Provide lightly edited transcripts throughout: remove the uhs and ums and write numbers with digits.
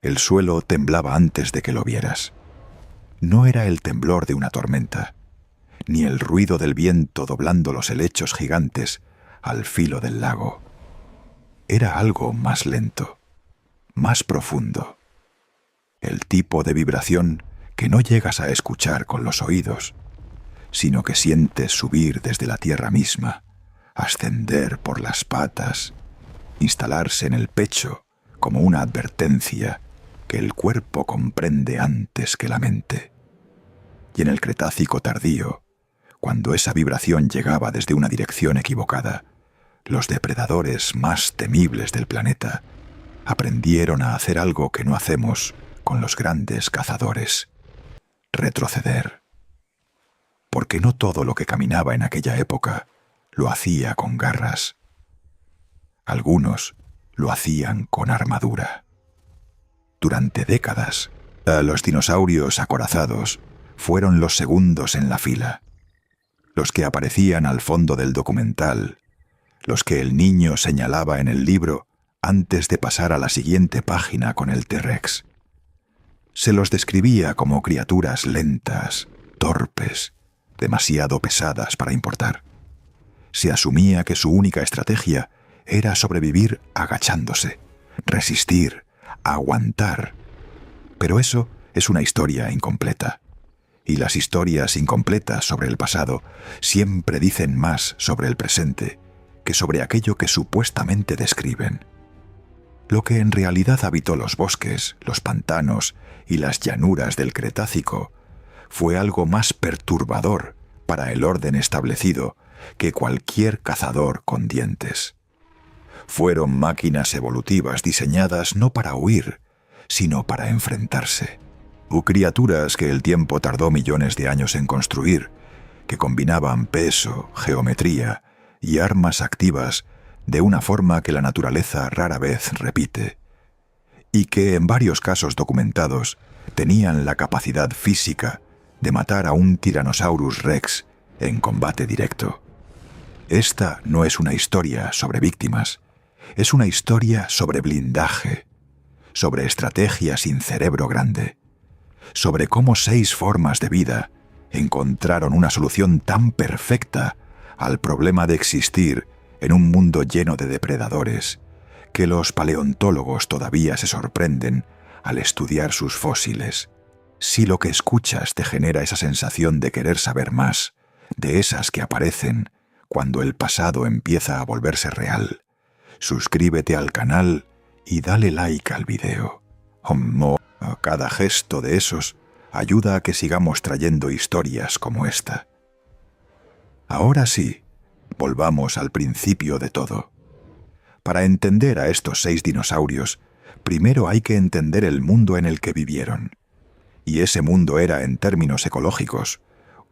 El suelo temblaba antes de que lo vieras. No era el temblor de una tormenta, ni el ruido del viento doblando los helechos gigantes al filo del lago. Era algo más lento, más profundo. El tipo de vibración que no llegas a escuchar con los oídos, sino que sientes subir desde la tierra misma, ascender por las patas, instalarse en el pecho como una advertencia que el cuerpo comprende antes que la mente. Y en el Cretácico tardío, cuando esa vibración llegaba desde una dirección equivocada, los depredadores más temibles del planeta aprendieron a hacer algo que no hacemos con los grandes cazadores: retroceder. Porque no todo lo que caminaba en aquella época lo hacía con garras. Algunos lo hacían con armadura. Durante décadas, los dinosaurios acorazados fueron los segundos en la fila, los que aparecían al fondo del documental, los que el niño señalaba en el libro antes de pasar a la siguiente página con el T-Rex. Se los describía como criaturas lentas, torpes, demasiado pesadas para importar. Se asumía que su única estrategia era sobrevivir agachándose, resistir, aguantar. Pero eso es una historia incompleta. Y las historias incompletas sobre el pasado siempre dicen más sobre el presente que sobre aquello que supuestamente describen. Lo que en realidad habitó los bosques, los pantanos y las llanuras del Cretácico fue algo más perturbador para el orden establecido que cualquier cazador con dientes. Fueron máquinas evolutivas diseñadas no para huir, sino para enfrentarse. Criaturas que el tiempo tardó millones de años en construir, que combinaban peso, geometría y armas activas de una forma que la naturaleza rara vez repite, y que en varios casos documentados tenían la capacidad física de matar a un Tyrannosaurus Rex en combate directo. Esta no es una historia sobre víctimas, es una historia sobre blindaje, sobre estrategia sin cerebro grande, sobre cómo 6 formas de vida encontraron una solución tan perfecta al problema de existir en un mundo lleno de depredadores que los paleontólogos todavía se sorprenden al estudiar sus fósiles. Si lo que escuchas te genera esa sensación de querer saber más, de esas que aparecen cuando el pasado empieza a volverse real, suscríbete al canal y dale like al video. Cada gesto de esos ayuda a que sigamos trayendo historias como esta. Ahora sí, volvamos al principio de todo. Para entender a estos 6 dinosaurios, primero hay que entender el mundo en el que vivieron. Y ese mundo era, en términos ecológicos,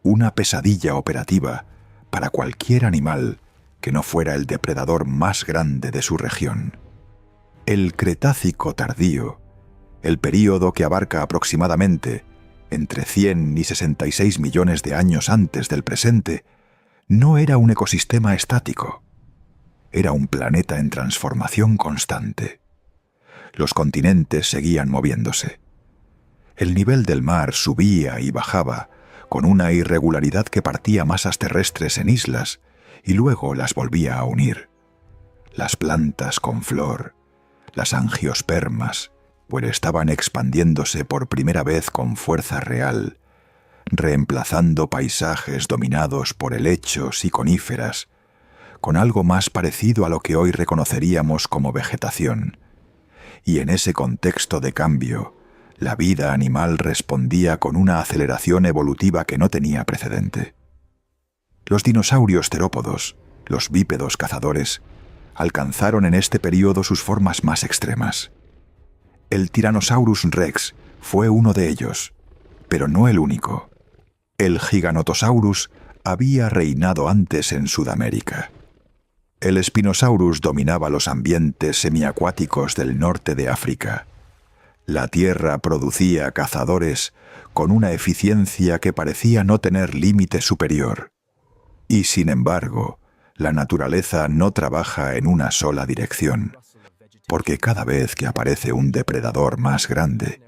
una pesadilla operativa para cualquier animal que no fuera el depredador más grande de su región. El Cretácico tardío, el período que abarca aproximadamente entre 100 y 66 millones de años antes del presente, no era un ecosistema estático. Era un planeta en transformación constante. Los continentes seguían moviéndose. El nivel del mar subía y bajaba con una irregularidad que partía masas terrestres en islas y luego las volvía a unir. Las plantas con flor, las angiospermas, pues estaban expandiéndose por primera vez con fuerza real, reemplazando paisajes dominados por helechos y coníferas, con algo más parecido a lo que hoy reconoceríamos como vegetación. Y en ese contexto de cambio, la vida animal respondía con una aceleración evolutiva que no tenía precedente. Los dinosaurios terópodos, los bípedos cazadores, alcanzaron en este período sus formas más extremas. El Tyrannosaurus Rex fue uno de ellos, pero no el único. El Giganotosaurus había reinado antes en Sudamérica. El Spinosaurus dominaba los ambientes semiacuáticos del norte de África. La tierra producía cazadores con una eficiencia que parecía no tener límite superior. Y sin embargo, la naturaleza no trabaja en una sola dirección. porque cada vez que aparece un depredador más grande,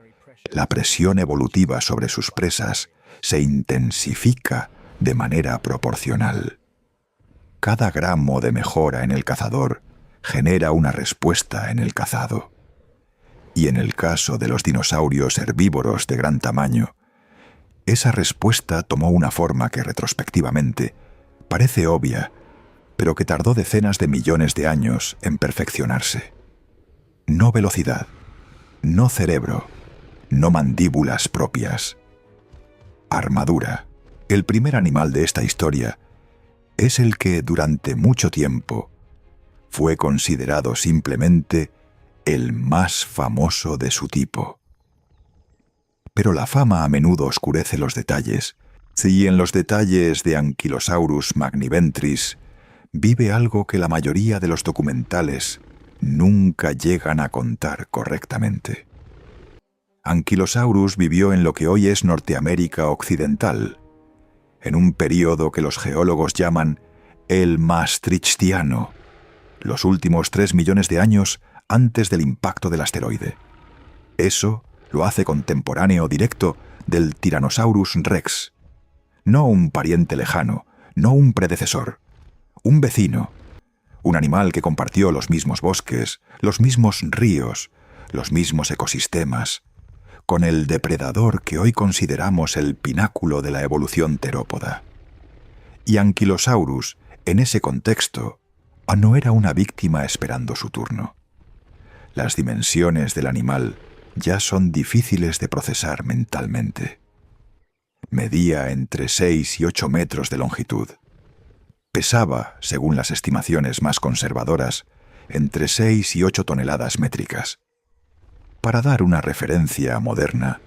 la presión evolutiva sobre sus presas se intensifica de manera proporcional. Cada gramo de mejora en el cazador genera una respuesta en el cazado. Y en el caso de los dinosaurios herbívoros de gran tamaño, esa respuesta tomó una forma que retrospectivamente parece obvia, pero que tardó decenas de millones de años en perfeccionarse. No velocidad, no cerebro, no mandíbulas propias. Armadura. El primer animal de esta historia es el que durante mucho tiempo fue considerado simplemente el más famoso de su tipo. Pero la fama a menudo oscurece los detalles, y en los detalles de Ankylosaurus magniventris vive algo que la mayoría de los documentales nunca llegan a contar correctamente. Ankylosaurus vivió en lo que hoy es Norteamérica Occidental, en un período que los geólogos llaman el Maastrichtiano, los últimos 3 millones de años antes del impacto del asteroide. Eso lo hace contemporáneo directo del Tyrannosaurus rex. No un pariente lejano, no un predecesor, un vecino, un animal que compartió los mismos bosques, los mismos ríos, los mismos ecosistemas, con el depredador que hoy consideramos el pináculo de la evolución terópoda. Y Ankylosaurus, en ese contexto, no era una víctima esperando su turno. Las dimensiones del animal ya son difíciles de procesar mentalmente. Medía entre 6 y 8 metros de longitud. Pesaba, según las estimaciones más conservadoras, entre 6 y 8 toneladas métricas. Para dar una referencia moderna,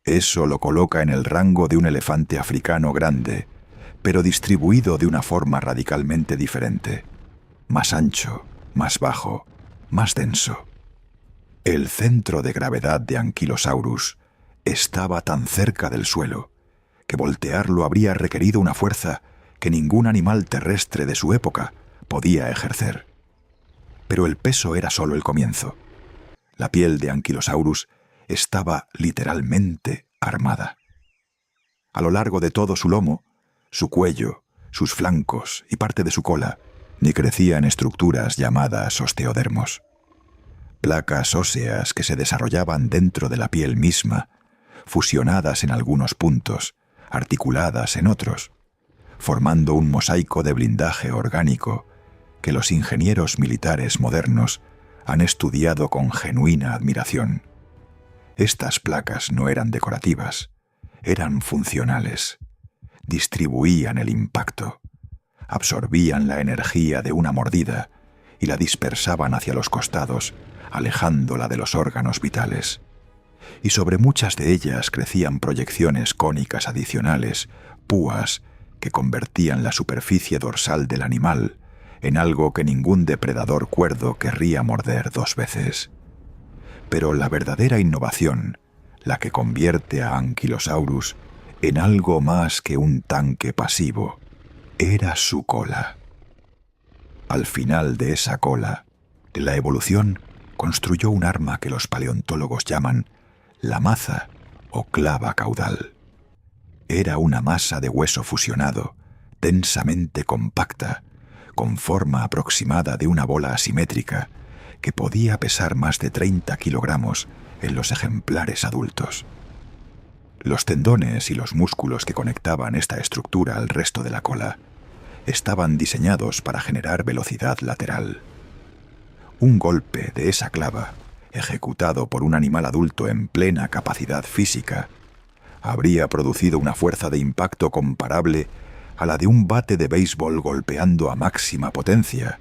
eso lo coloca en el rango de un elefante africano grande, pero distribuido de una forma radicalmente diferente. Más ancho, más bajo, más denso. El centro de gravedad de Ankylosaurus estaba tan cerca del suelo que voltearlo habría requerido una fuerza que ningún animal terrestre de su época podía ejercer. Pero el peso era solo el comienzo. La piel de Ankylosaurus estaba literalmente armada. A lo largo de todo su lomo, su cuello, sus flancos y parte de su cola, ni crecían estructuras llamadas osteodermos. Placas óseas que se desarrollaban dentro de la piel misma, fusionadas en algunos puntos, articuladas en otros, formando un mosaico de blindaje orgánico que los ingenieros militares modernos han estudiado con genuina admiración. Estas placas no eran decorativas, eran funcionales. Distribuían el impacto, absorbían la energía de una mordida y la dispersaban hacia los costados, alejándola de los órganos vitales. Y sobre muchas de ellas crecían proyecciones cónicas adicionales, púas, que convertían la superficie dorsal del animal en algo que ningún depredador cuerdo querría morder 2 veces. Pero la verdadera innovación, la que convierte a Ankylosaurus en algo más que un tanque pasivo, era su cola. Al final de esa cola, la evolución construyó un arma que los paleontólogos llaman la maza o clava caudal. Era una masa de hueso fusionado, densamente compacta, con forma aproximada de una bola asimétrica, que podía pesar más de 30 kilogramos en los ejemplares adultos. Los tendones y los músculos que conectaban esta estructura al resto de la cola estaban diseñados para generar velocidad lateral. Un golpe de esa clava, ejecutado por un animal adulto en plena capacidad física, habría producido una fuerza de impacto comparable a la de un bate de béisbol golpeando a máxima potencia,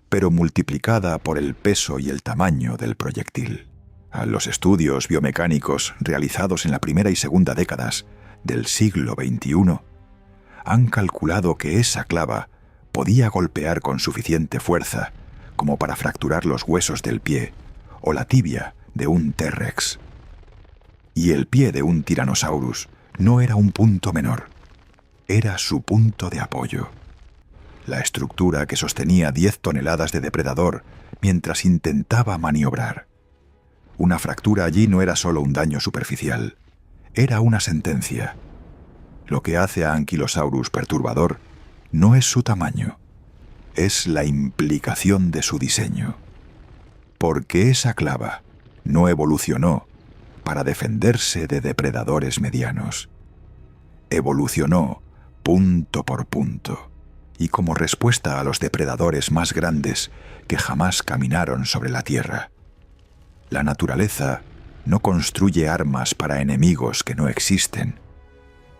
pero multiplicada por el peso y el tamaño del proyectil. Los estudios biomecánicos realizados en la primera y segunda décadas del siglo XXI han calculado que esa clava podía golpear con suficiente fuerza como para fracturar los huesos del pie o la tibia de un T-Rex. Y el pie de un Tyrannosaurus no era un punto menor, era su punto de apoyo. La estructura que sostenía 10 toneladas de depredador mientras intentaba maniobrar. Una fractura allí no era solo un daño superficial, era una sentencia. Lo que hace a Ankylosaurus perturbador no es su tamaño, es la implicación de su diseño. Porque esa clava no evolucionó para defenderse de depredadores medianos. Evolucionó punto por punto, y como respuesta a los depredadores más grandes que jamás caminaron sobre la Tierra. La naturaleza no construye armas para enemigos que no existen.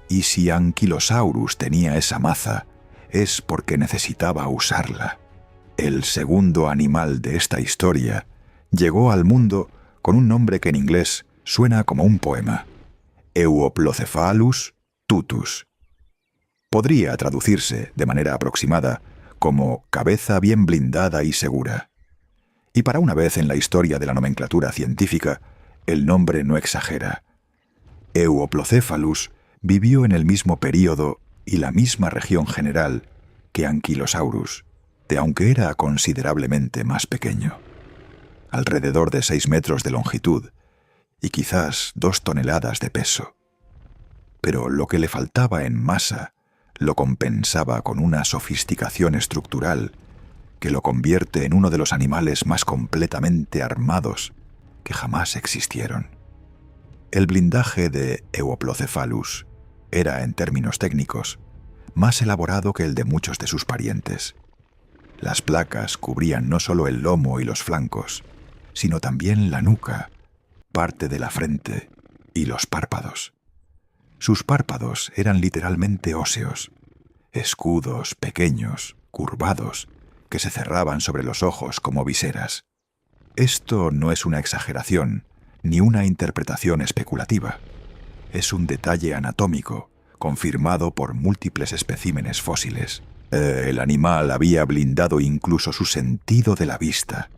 Y si Ankylosaurus tenía esa maza, es porque necesitaba usarla. El segundo animal de esta historia llegó al mundo con un nombre que en inglés suena como un poema: Euplocephalus tutus. Podría traducirse, de manera aproximada, como cabeza bien blindada y segura. Y para una vez en la historia de la nomenclatura científica, el nombre no exagera. Euplocephalus vivió en el mismo período y la misma región general que Ankylosaurus, aunque era considerablemente más pequeño. Alrededor de 6 metros de longitud y quizás 2 toneladas de peso. Pero lo que le faltaba en masa lo compensaba con una sofisticación estructural que lo convierte en uno de los animales más completamente armados que jamás existieron. El blindaje de Euplocephalus era, en términos técnicos, más elaborado que el de muchos de sus parientes. Las placas cubrían no solo el lomo y los flancos, sino también la nuca, parte de la frente y los párpados. Sus párpados eran literalmente óseos, escudos pequeños, curvados, que se cerraban sobre los ojos como viseras. Esto no es una exageración ni una interpretación especulativa. Es un detalle anatómico confirmado por múltiples especímenes fósiles. El animal había blindado incluso su sentido de la vista.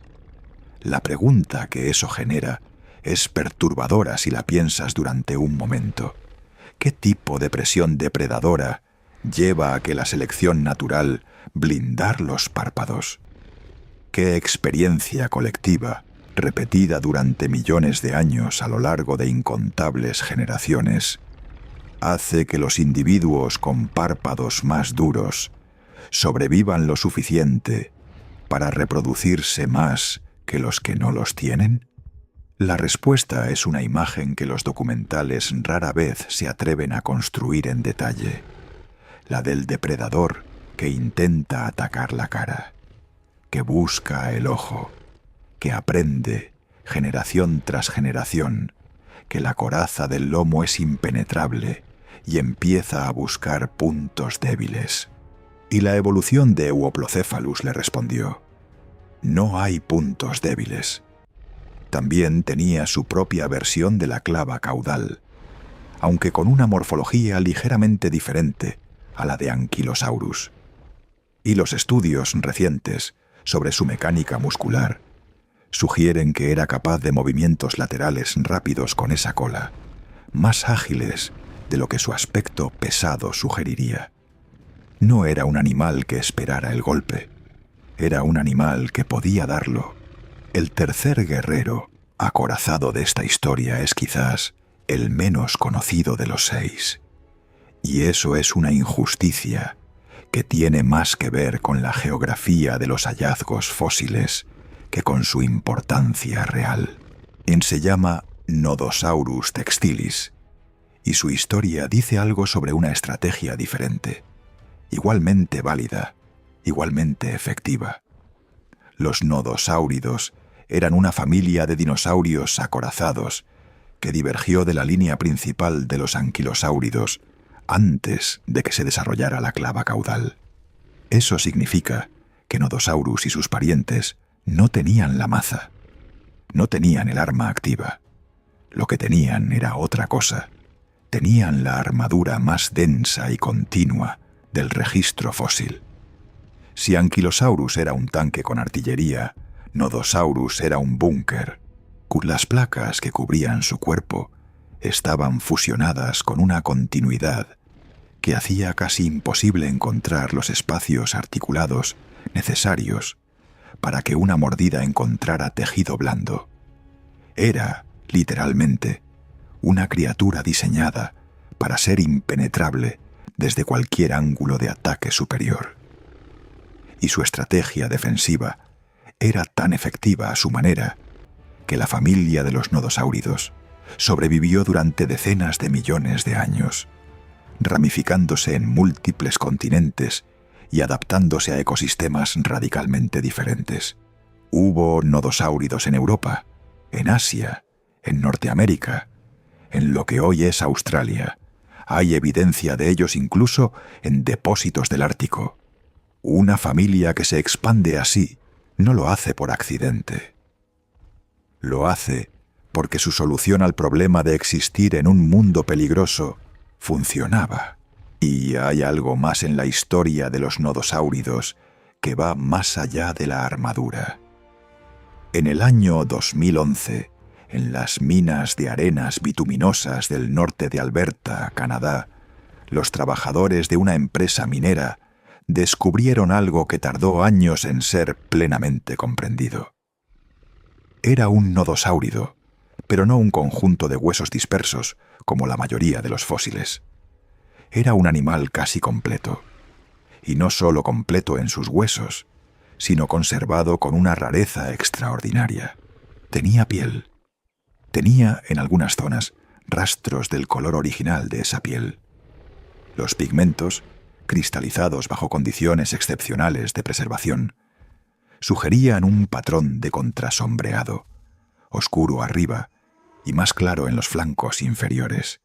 La pregunta que eso genera es perturbadora si la piensas durante un momento. ¿Qué tipo de presión depredadora lleva a que la selección natural blindar los párpados? ¿Qué experiencia colectiva, repetida durante millones de años a lo largo de incontables generaciones, hace que los individuos con párpados más duros sobrevivan lo suficiente para reproducirse más que los que no los tienen? La respuesta es una imagen que los documentales rara vez se atreven a construir en detalle, la del depredador que intenta atacar la cara, que busca el ojo, que aprende, generación tras generación, que la coraza del lomo es impenetrable y empieza a buscar puntos débiles. Y la evolución de Euplocephalus le respondió: no hay puntos débiles. También tenía su propia versión de la clava caudal, aunque con una morfología ligeramente diferente a la de Ankylosaurus. Y los estudios recientes sobre su mecánica muscular sugieren que era capaz de movimientos laterales rápidos con esa cola, más ágiles de lo que su aspecto pesado sugeriría. No era un animal que esperara el golpe, era un animal que podía darlo. El tercer guerrero acorazado de esta historia es quizás el menos conocido de los 6. Y eso es una injusticia que tiene más que ver con la geografía de los hallazgos fósiles que con su importancia real. Se llama Nodosaurus textilis, y su historia dice algo sobre una estrategia diferente, igualmente válida, igualmente efectiva. Los nodosáuridos eran una familia de dinosaurios acorazados que divergió de la línea principal de los anquilosáuridos antes de que se desarrollara la clava caudal. Eso significa que Nodosaurus y sus parientes no tenían la maza, no tenían el arma activa. Lo que tenían era otra cosa. Tenían la armadura más densa y continua del registro fósil. Si Ankylosaurus era un tanque con artillería, Nodosaurus era un búnker. Las placas que cubrían su cuerpo estaban fusionadas con una continuidad que hacía casi imposible encontrar los espacios articulados necesarios para que una mordida encontrara tejido blando. Era, literalmente, una criatura diseñada para ser impenetrable desde cualquier ángulo de ataque superior. Y su estrategia defensiva era tan efectiva a su manera que la familia de los nodosáuridos sobrevivió durante decenas de millones de años, ramificándose en múltiples continentes y adaptándose a ecosistemas radicalmente diferentes. Hubo nodosáuridos en Europa, en Asia, en Norteamérica, en lo que hoy es Australia. Hay evidencia de ellos incluso en depósitos del Ártico. Una familia que se expande así no lo hace por accidente. Lo hace porque su solución al problema de existir en un mundo peligroso funcionaba. Y hay algo más en la historia de los nodosáuridos que va más allá de la armadura. En el año 2011, en las minas de arenas bituminosas del norte de Alberta, Canadá, los trabajadores de una empresa minera descubrieron algo que tardó años en ser plenamente comprendido. Era un nodosáurido, pero no un conjunto de huesos dispersos como la mayoría de los fósiles. Era un animal casi completo, y no solo completo en sus huesos, sino conservado con una rareza extraordinaria. Tenía piel. Tenía, en algunas zonas, rastros del color original de esa piel. Los pigmentos, cristalizados bajo condiciones excepcionales de preservación, sugerían un patrón de contrasombreado, oscuro arriba y más claro en los flancos inferiores,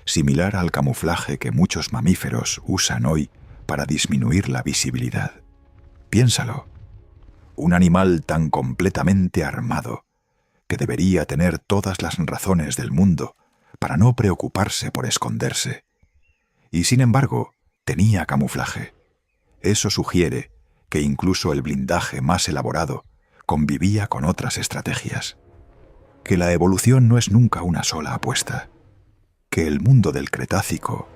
similar al camuflaje que muchos mamíferos usan hoy para disminuir la visibilidad. Piénsalo, un animal tan completamente armado que debería tener todas las razones del mundo para no preocuparse por esconderse. Y sin embargo, tenía camuflaje. Eso sugiere que incluso el blindaje más elaborado convivía con otras estrategias. Que la evolución no es nunca una sola apuesta. Que el mundo del Cretácico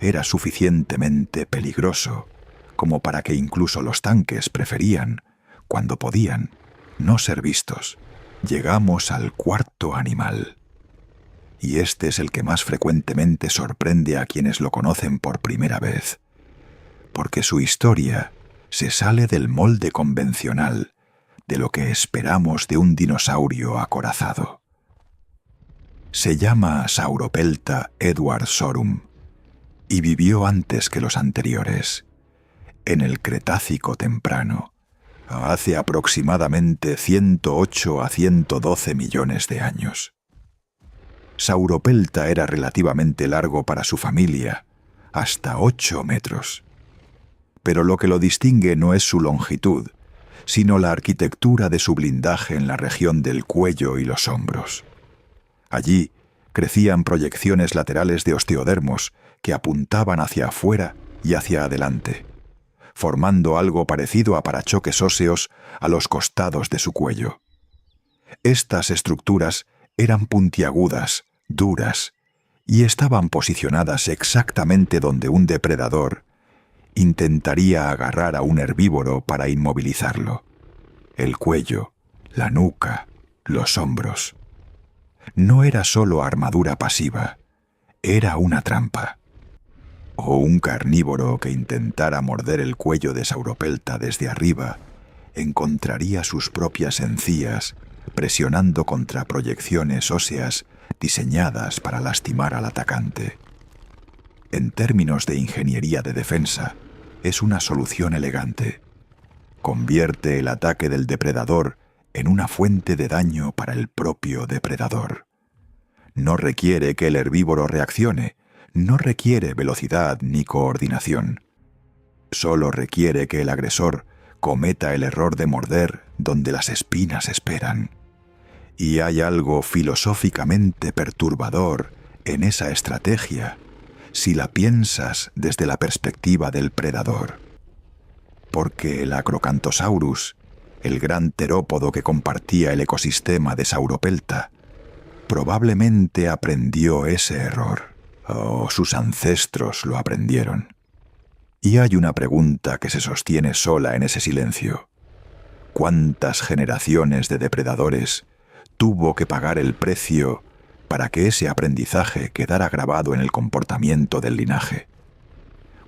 era suficientemente peligroso como para que incluso los tanques preferían, cuando podían, no ser vistos. Llegamos al cuarto animal. Y este es el que más frecuentemente sorprende a quienes lo conocen por primera vez, porque su historia se sale del molde convencional de lo que esperamos de un dinosaurio acorazado. Se llama Sauropelta edwardsorum y vivió antes que los anteriores, en el Cretácico temprano, hace aproximadamente 108 a 112 millones de años. Sauropelta era relativamente largo para su familia, hasta 8 metros. Pero lo que lo distingue no es su longitud, sino la arquitectura de su blindaje en la región del cuello y los hombros. Allí crecían proyecciones laterales de osteodermos que apuntaban hacia afuera y hacia adelante, formando algo parecido a parachoques óseos a los costados de su cuello. Estas estructuras eran puntiagudas, duras, y estaban posicionadas exactamente donde un depredador intentaría agarrar a un herbívoro para inmovilizarlo. El cuello, la nuca, los hombros. No era solo armadura pasiva, era una trampa. O un carnívoro que intentara morder el cuello de Sauropelta desde arriba encontraría sus propias encías presionando contra proyecciones óseas diseñadas para lastimar al atacante. En términos de ingeniería de defensa, es una solución elegante. Convierte el ataque del depredador en una fuente de daño para el propio depredador. No requiere que el herbívoro reaccione, no requiere velocidad ni coordinación. Solo requiere que el agresor cometa el error de morder donde las espinas esperan. Y hay algo filosóficamente perturbador en esa estrategia si la piensas desde la perspectiva del predador. Porque el Acrocanthosaurus, el gran terópodo que compartía el ecosistema de Sauropelta, probablemente aprendió ese error, o sus ancestros lo aprendieron. Y hay una pregunta que se sostiene sola en ese silencio. ¿Cuántas generaciones de depredadores tuvo que pagar el precio para que ese aprendizaje quedara grabado en el comportamiento del linaje?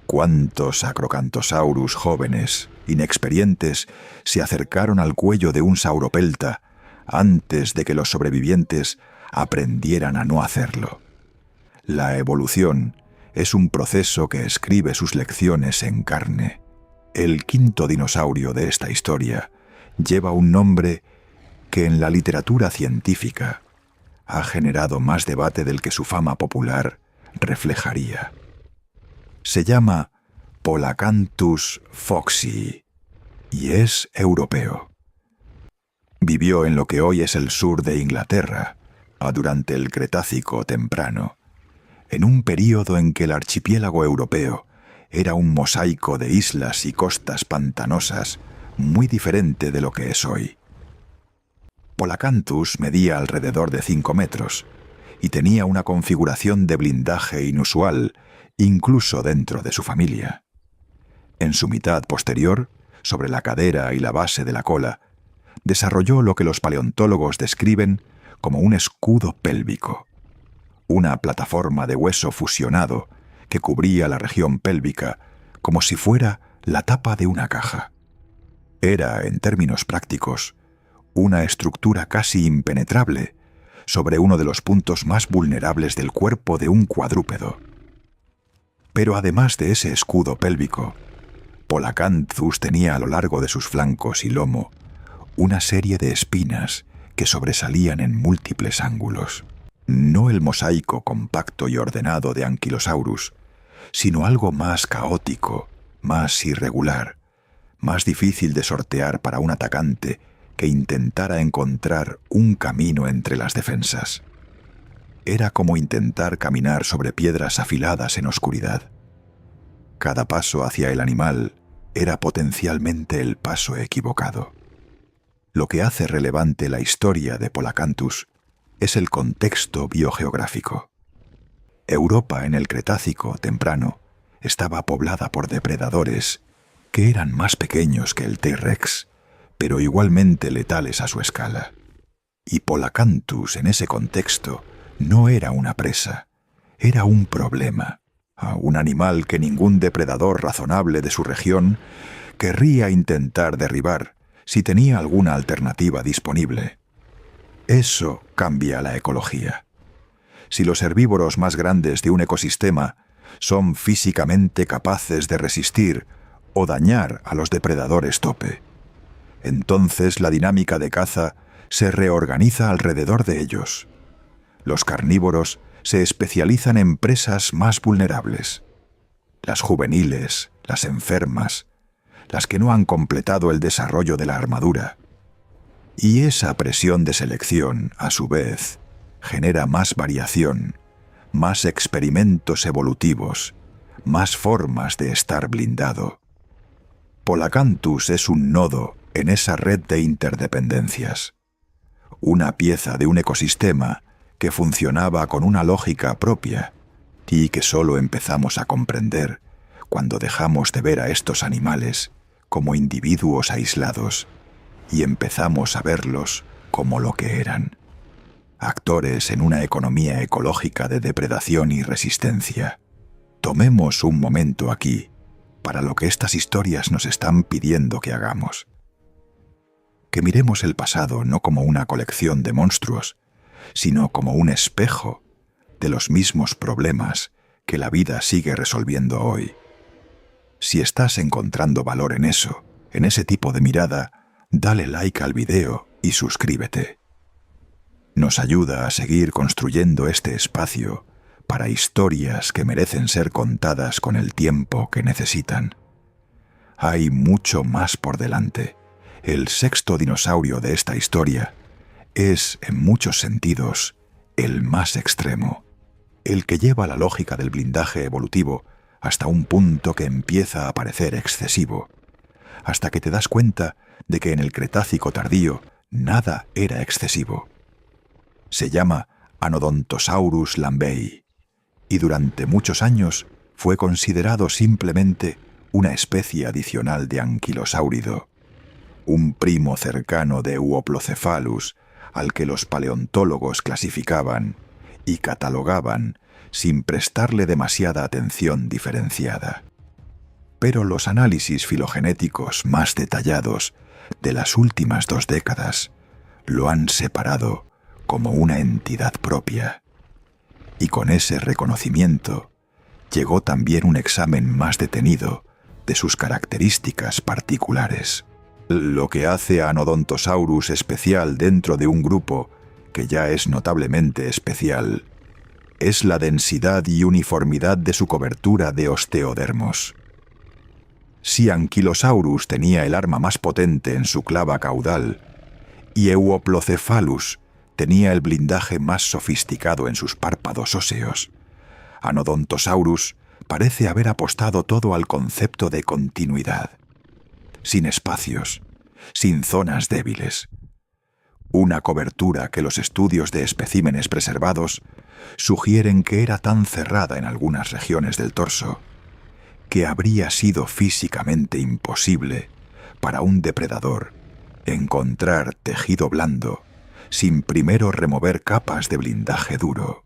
¿Cuántos Acrocanthosaurus jóvenes, inexperientes, se acercaron al cuello de un sauropelta antes de que los sobrevivientes aprendieran a no hacerlo? La evolución es un proceso que escribe sus lecciones en carne. El quinto dinosaurio de esta historia lleva un nombre que en la literatura científica ha generado más debate del que su fama popular reflejaría. Se llama Polacanthus foxii y es europeo. Vivió en lo que hoy es el sur de Inglaterra, durante el Cretácico temprano, en un período en que el archipiélago europeo era un mosaico de islas y costas pantanosas muy diferente de lo que es hoy. Polacanthus medía alrededor de 5 metros y tenía una configuración de blindaje inusual, incluso dentro de su familia. En su mitad posterior, sobre la cadera y la base de la cola, desarrolló lo que los paleontólogos describen como un escudo pélvico, una plataforma de hueso fusionado que cubría la región pélvica como si fuera la tapa de una caja. Era, en términos prácticos, una estructura casi impenetrable sobre uno de los puntos más vulnerables del cuerpo de un cuadrúpedo. Pero además de ese escudo pélvico, Polacanthus tenía a lo largo de sus flancos y lomo una serie de espinas que sobresalían en múltiples ángulos. No el mosaico compacto y ordenado de Ankylosaurus, sino algo más caótico, más irregular, más difícil de sortear para un atacante que intentara encontrar un camino entre las defensas. Era como intentar caminar sobre piedras afiladas en oscuridad. Cada paso hacia el animal era potencialmente el paso equivocado. Lo que hace relevante la historia de Polacanthus es el contexto biogeográfico. Europa en el Cretácico temprano estaba poblada por depredadores que eran más pequeños que el T-Rex, pero igualmente letales a su escala. Y Polacanthus en ese contexto no era una presa, era un problema, un animal que ningún depredador razonable de su región querría intentar derribar si tenía alguna alternativa disponible. Eso cambia la ecología. Si los herbívoros más grandes de un ecosistema son físicamente capaces de resistir o dañar a los depredadores tope, entonces la dinámica de caza se reorganiza alrededor de ellos. Los carnívoros se especializan en presas más vulnerables. Las juveniles, las enfermas, las que no han completado el desarrollo de la armadura. Y esa presión de selección, a su vez, genera más variación, más experimentos evolutivos, más formas de estar blindado. Polacanthus es un nodo en esa red de interdependencias, una pieza de un ecosistema que funcionaba con una lógica propia y que solo empezamos a comprender cuando dejamos de ver a estos animales como individuos aislados y empezamos a verlos como lo que eran, actores en una economía ecológica de depredación y resistencia. Tomemos un momento aquí para lo que estas historias nos están pidiendo que hagamos. Que miremos el pasado no como una colección de monstruos, sino como un espejo de los mismos problemas que la vida sigue resolviendo hoy. Si estás encontrando valor en eso, en ese tipo de mirada, dale like al video y suscríbete. Nos ayuda a seguir construyendo este espacio para historias que merecen ser contadas con el tiempo que necesitan. Hay mucho más por delante. El sexto dinosaurio de esta historia es, en muchos sentidos, el más extremo, el que lleva la lógica del blindaje evolutivo hasta un punto que empieza a parecer excesivo, hasta que te das cuenta de que en el Cretácico tardío nada era excesivo. Se llama Anodontosaurus lambei, y durante muchos años fue considerado simplemente una especie adicional de anquilosáurido. un primo cercano de Euoplocephalus al que los paleontólogos clasificaban y catalogaban sin prestarle demasiada atención diferenciada. Pero los análisis filogenéticos más detallados de las últimas 2 décadas lo han separado como una entidad propia. Y con ese reconocimiento llegó también un examen más detenido de sus características particulares. Lo que hace a Anodontosaurus especial dentro de un grupo que ya es notablemente especial es la densidad y uniformidad de su cobertura de osteodermos. Si Ankylosaurus tenía el arma más potente en su clava caudal y Euoplocephalus tenía el blindaje más sofisticado en sus párpados óseos, Anodontosaurus parece haber apostado todo al concepto de continuidad, sin espacios, sin zonas débiles. Una cobertura que los estudios de especímenes preservados sugieren que era tan cerrada en algunas regiones del torso que habría sido físicamente imposible para un depredador encontrar tejido blando sin primero remover capas de blindaje duro.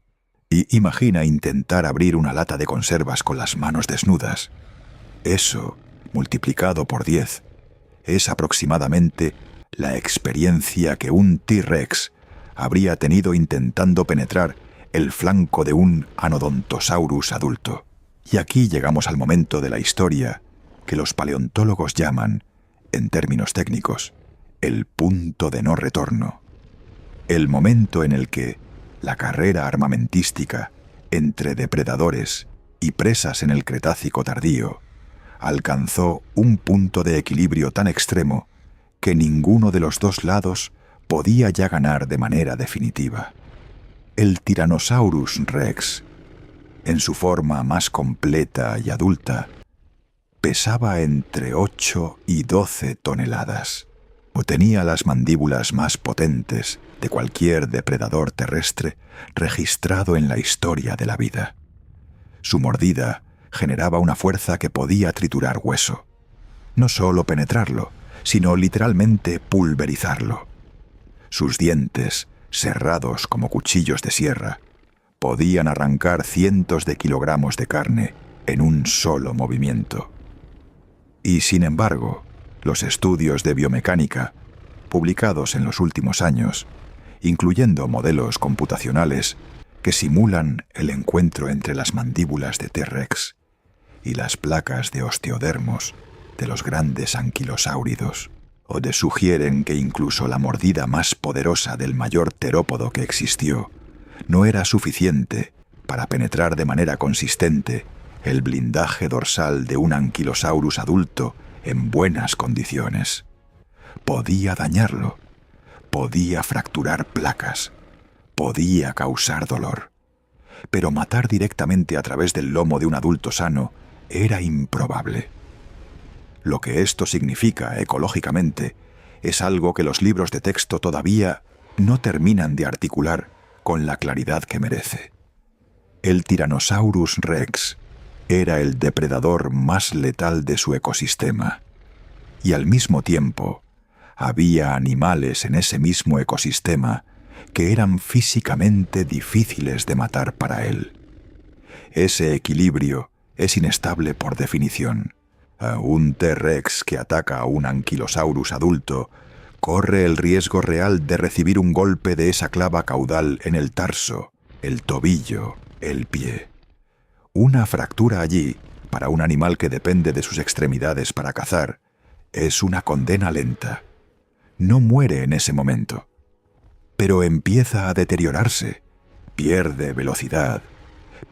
Y imagina intentar abrir una lata de conservas con las manos desnudas. Eso, multiplicado por 10, es aproximadamente la experiencia que un T-Rex habría tenido intentando penetrar el flanco de un Anodontosaurus adulto. Y aquí llegamos al momento de la historia que los paleontólogos llaman, en términos técnicos, el punto de no retorno. El momento en el que la carrera armamentística entre depredadores y presas en el Cretácico tardío alcanzó un punto de equilibrio tan extremo que ninguno de los 2 lados podía ya ganar de manera definitiva. El Tyrannosaurus Rex, en su forma más completa y adulta, pesaba entre 8 y 12 toneladas, o tenía las mandíbulas más potentes de cualquier depredador terrestre registrado en la historia de la vida. Su mordida generaba una fuerza que podía triturar hueso, no solo penetrarlo, sino literalmente pulverizarlo. Sus dientes, serrados como cuchillos de sierra, podían arrancar cientos de kilogramos de carne en un solo movimiento. Y sin embargo, los estudios de biomecánica, publicados en los últimos años, incluyendo modelos computacionales que simulan el encuentro entre las mandíbulas de T-Rex y las placas de osteodermos de los grandes anquilosáuridos, o sugieren que incluso la mordida más poderosa del mayor terópodo que existió no era suficiente para penetrar de manera consistente el blindaje dorsal de un Ankylosaurus adulto en buenas condiciones. Podía dañarlo, podía fracturar placas, podía causar dolor, pero matar directamente a través del lomo de un adulto sano era improbable. Lo que esto significa ecológicamente es algo que los libros de texto todavía no terminan de articular con la claridad que merece. El Tyrannosaurus Rex era el depredador más letal de su ecosistema, y al mismo tiempo había animales en ese mismo ecosistema que eran físicamente difíciles de matar para él. Ese equilibrio es inestable por definición. Un T-Rex que ataca a un Ankylosaurus adulto corre el riesgo real de recibir un golpe de esa clava caudal en el tarso, el tobillo, el pie. Una fractura allí, para un animal que depende de sus extremidades para cazar, es una condena lenta. No muere en ese momento, pero empieza a deteriorarse, pierde velocidad,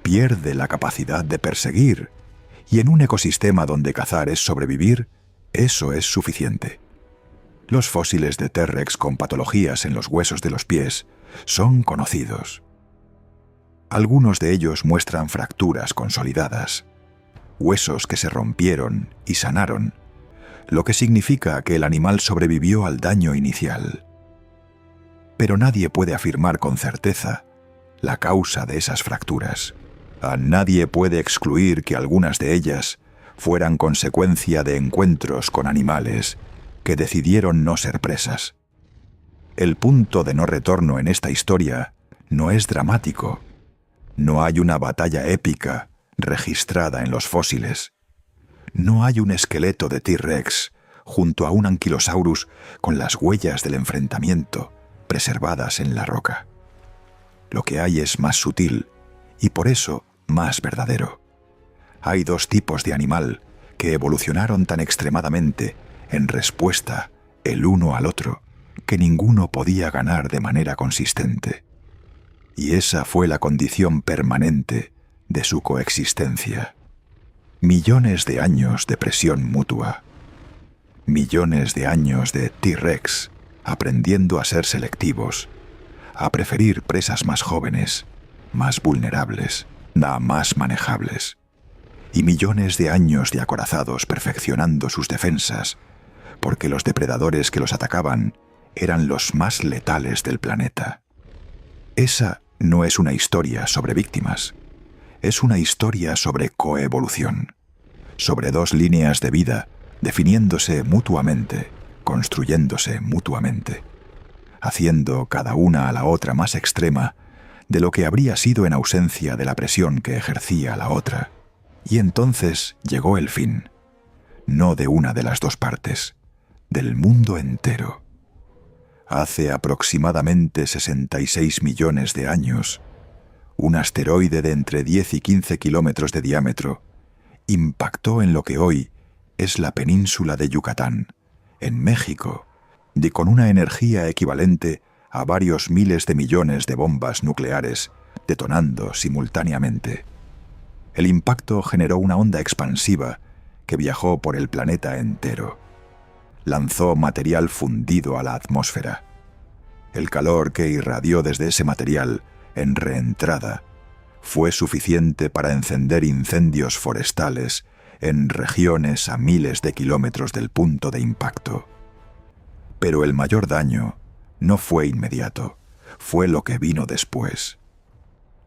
pierde la capacidad de perseguir, y en un ecosistema donde cazar es sobrevivir, eso es suficiente. Los fósiles de T-Rex con patologías en los huesos de los pies son conocidos. Algunos de ellos muestran fracturas consolidadas, huesos que se rompieron y sanaron, lo que significa que el animal sobrevivió al daño inicial. Pero nadie puede afirmar con certeza la causa de esas fracturas. Nadie puede excluir que algunas de ellas fueran consecuencia de encuentros con animales que decidieron no ser presas. El punto de no retorno en esta historia no es dramático. No hay una batalla épica registrada en los fósiles. No hay un esqueleto de T-Rex junto a un Ankylosaurus con las huellas del enfrentamiento preservadas en la roca. Lo que hay es más sutil y por eso más verdadero. Hay dos tipos de animal que evolucionaron tan extremadamente en respuesta el uno al otro que ninguno podía ganar de manera consistente. Y esa fue la condición permanente de su coexistencia. Millones de años de presión mutua. Millones de años de T-Rex aprendiendo a ser selectivos, a preferir presas más jóvenes, más vulnerables, más manejables. Y millones de años de acorazados perfeccionando sus defensas, porque los depredadores que los atacaban eran los más letales del planeta. Esa no es una historia sobre víctimas, es una historia sobre coevolución, sobre dos líneas de vida definiéndose mutuamente, construyéndose mutuamente, haciendo cada una a la otra más extrema de lo que habría sido en ausencia de la presión que ejercía la otra. Y entonces llegó el fin, no de una de las dos partes, del mundo entero. Hace aproximadamente 66 millones de años, un asteroide de entre 10 y 15 kilómetros de diámetro impactó en lo que hoy es la península de Yucatán, en México, y con una energía equivalente a varios miles de millones de bombas nucleares detonando simultáneamente. El impacto generó una onda expansiva que viajó por el planeta entero. Lanzó material fundido a la atmósfera. El calor que irradió desde ese material en reentrada fue suficiente para encender incendios forestales en regiones a miles de kilómetros del punto de impacto. Pero el mayor daño no fue inmediato, fue lo que vino después.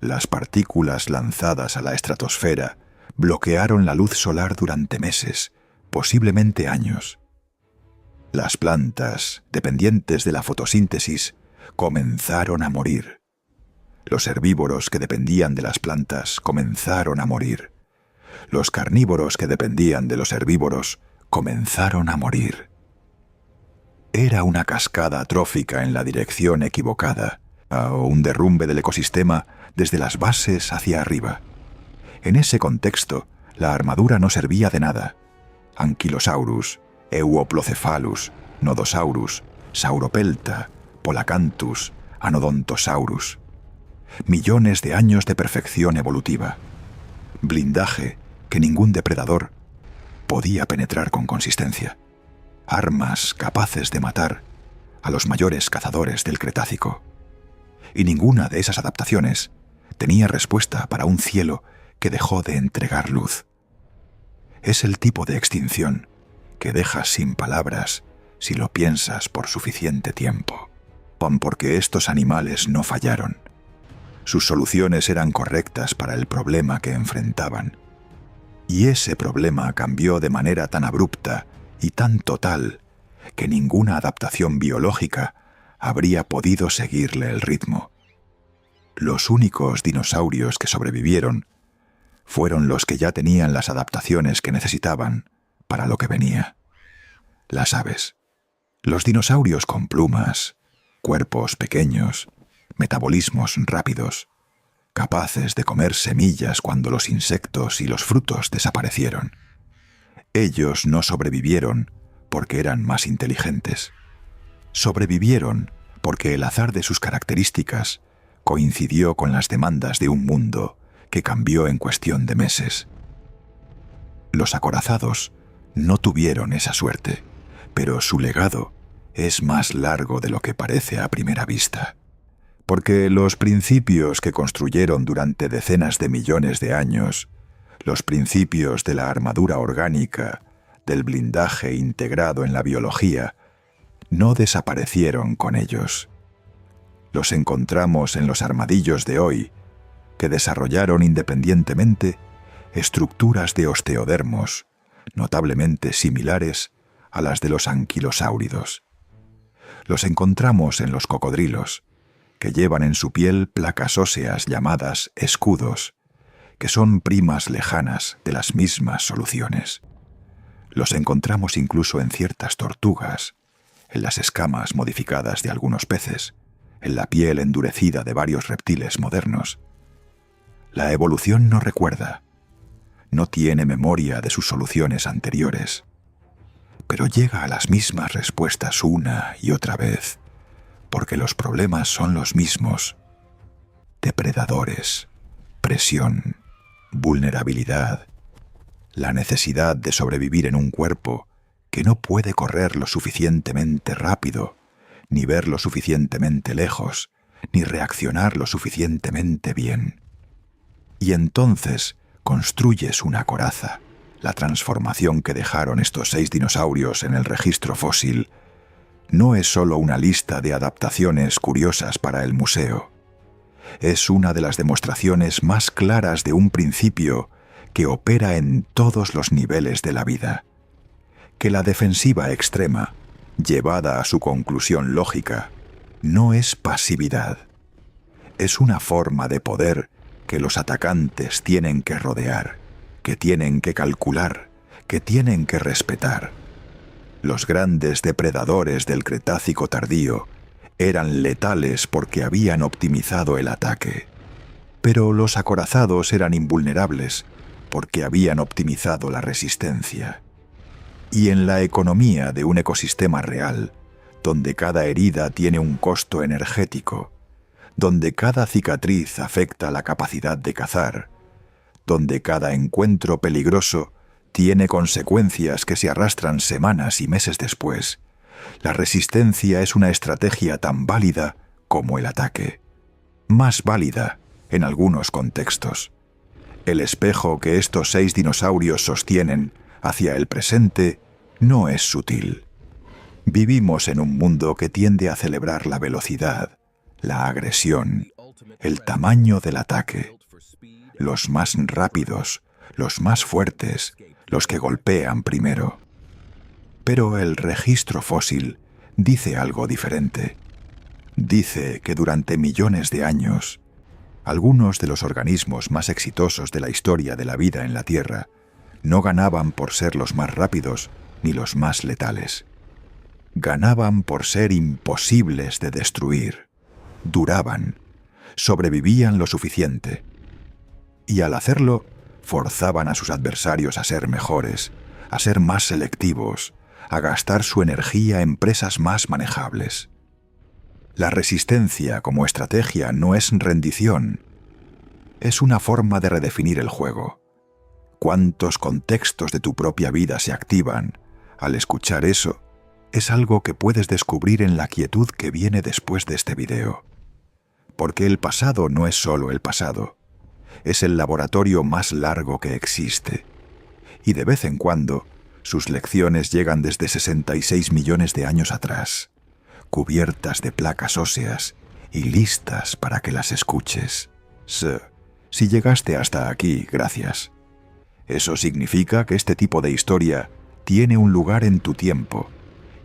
Las partículas lanzadas a la estratosfera bloquearon la luz solar durante meses, posiblemente años. Las plantas, dependientes de la fotosíntesis, comenzaron a morir. Los herbívoros que dependían de las plantas comenzaron a morir. Los carnívoros que dependían de los herbívoros comenzaron a morir. Era una cascada trófica en la dirección equivocada, o un derrumbe del ecosistema desde las bases hacia arriba. En ese contexto, la armadura no servía de nada. Ankylosaurus, Euoplocephalus, Nodosaurus, Sauropelta, Polacanthus, Anodontosaurus. Millones de años de perfección evolutiva. Blindaje que ningún depredador podía penetrar con consistencia. Armas capaces de matar a los mayores cazadores del Cretácico. Y ninguna de esas adaptaciones tenía respuesta para un cielo que dejó de entregar luz. Es el tipo de extinción que dejas sin palabras si lo piensas por suficiente tiempo. Porque estos animales no fallaron. Sus soluciones eran correctas para el problema que enfrentaban. Y ese problema cambió de manera tan abrupta y tan total que ninguna adaptación biológica habría podido seguirle el ritmo. Los únicos dinosaurios que sobrevivieron fueron los que ya tenían las adaptaciones que necesitaban para lo que venía. Las aves. Los dinosaurios con plumas, cuerpos pequeños, metabolismos rápidos, capaces de comer semillas cuando los insectos y los frutos desaparecieron. Ellos no sobrevivieron porque eran más inteligentes. Sobrevivieron porque el azar de sus características coincidió con las demandas de un mundo que cambió en cuestión de meses. Los acorazados no tuvieron esa suerte, pero su legado es más largo de lo que parece a primera vista. Porque los principios que construyeron durante decenas de millones de años, los principios de la armadura orgánica, del blindaje integrado en la biología, no desaparecieron con ellos. Los encontramos en los armadillos de hoy, que desarrollaron independientemente estructuras de osteodermos, notablemente similares a las de los anquilosáuridos. Los encontramos en los cocodrilos, que llevan en su piel placas óseas llamadas escudos, que son primas lejanas de las mismas soluciones. Los encontramos incluso en ciertas tortugas, en las escamas modificadas de algunos peces, en la piel endurecida de varios reptiles modernos. La evolución no recuerda, no tiene memoria de sus soluciones anteriores, pero llega a las mismas respuestas una y otra vez, porque los problemas son los mismos: depredadores, presión, vulnerabilidad, la necesidad de sobrevivir en un cuerpo que no puede correr lo suficientemente rápido, ni ver lo suficientemente lejos, ni reaccionar lo suficientemente bien. Y entonces construyes una coraza. La transformación que dejaron estos 6 dinosaurios en el registro fósil no es solo una lista de adaptaciones curiosas para el museo. Es una de las demostraciones más claras de un principio que opera en todos los niveles de la vida: que la defensiva extrema, llevada a su conclusión lógica, no es pasividad. Es una forma de poder que los atacantes tienen que rodear, que tienen que calcular, que tienen que respetar. Los grandes depredadores del Cretácico tardío eran letales porque habían optimizado el ataque, pero los acorazados eran invulnerables porque habían optimizado la resistencia. Y en la economía de un ecosistema real, donde cada herida tiene un costo energético, donde cada cicatriz afecta la capacidad de cazar, donde cada encuentro peligroso tiene consecuencias que se arrastran semanas y meses después, la resistencia es una estrategia tan válida como el ataque. Más válida en algunos contextos. El espejo que estos 6 dinosaurios sostienen hacia el presente no es sutil. Vivimos en un mundo que tiende a celebrar la velocidad, la agresión, el tamaño del ataque. Los más rápidos, los más fuertes, los que golpean primero. Pero el registro fósil dice algo diferente. Dice que durante millones de años, algunos de los organismos más exitosos de la historia de la vida en la Tierra no ganaban por ser los más rápidos ni los más letales. Ganaban por ser imposibles de destruir. Duraban, sobrevivían lo suficiente. Y al hacerlo, forzaban a sus adversarios a ser mejores, a ser más selectivos, a gastar su energía en presas más manejables. La resistencia como estrategia no es rendición, es una forma de redefinir el juego. ¿Cuántos contextos de tu propia vida se activan al escuchar eso? Es algo que puedes descubrir en la quietud que viene después de este video. Porque el pasado no es solo el pasado, es el laboratorio más largo que existe. Y de vez en cuando, sus lecciones llegan desde 66 millones de años atrás, cubiertas de placas óseas y listas para que las escuches. Si llegaste hasta aquí, gracias. Eso significa que este tipo de historia tiene un lugar en tu tiempo,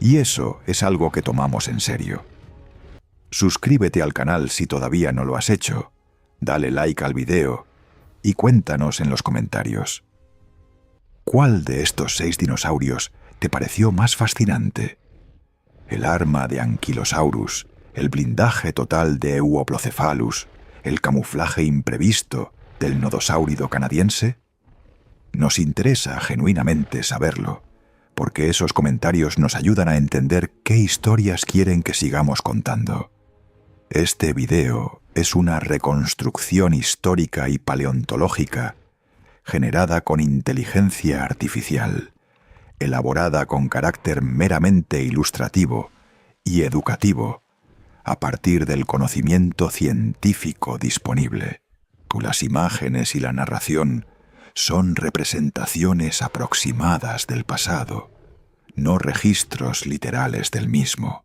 y eso es algo que tomamos en serio. Suscríbete al canal si todavía no lo has hecho, dale like al video y cuéntanos en los comentarios. ¿Cuál de estos 6 dinosaurios te pareció más fascinante? ¿El arma de Ankylosaurus, el blindaje total de Euoplocephalus, el camuflaje imprevisto del nodosáurido canadiense? Nos interesa genuinamente saberlo, porque esos comentarios nos ayudan a entender qué historias quieren que sigamos contando. Este video es una reconstrucción histórica y paleontológica generada con inteligencia artificial, elaborada con carácter meramente ilustrativo y educativo a partir del conocimiento científico disponible. Las imágenes y la narración son representaciones aproximadas del pasado, no registros literales del mismo.